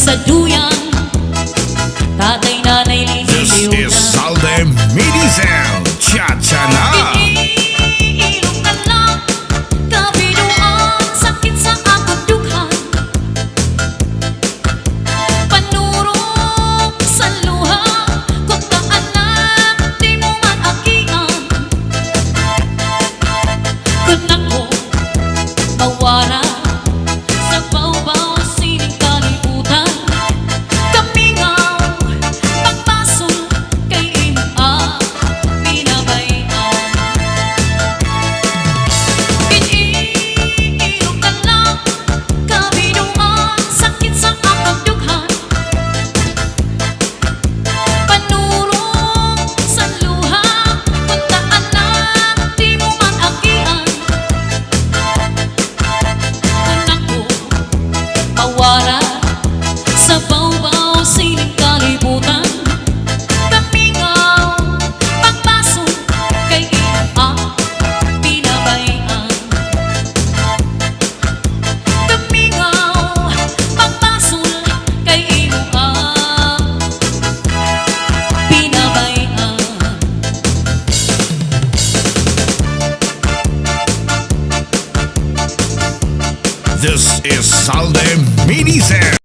sa duyan, tatay, nanay, This liliw is na. Salde Midizel Cha-cha na. Iniilong ka lang, kabinuang sakit sa akong dughan. Panurong sa luha, kung kaanak di mo man agian. Kung ako mawara sa bawbaw sining kalibutan, kamingaw pagpasol kay imo pinabayan. Iniilong ka lang, kabinuang sakit sa akong dughan. Panurong sa luha, kung kaanak di mo man agian. Kung ako mawara sa bawbaw sining kalibutan, kamingaw pagpasok kay imo pinabayan. Kamingaw pagpasok kay imo pinabayan. This is Salde Midizel.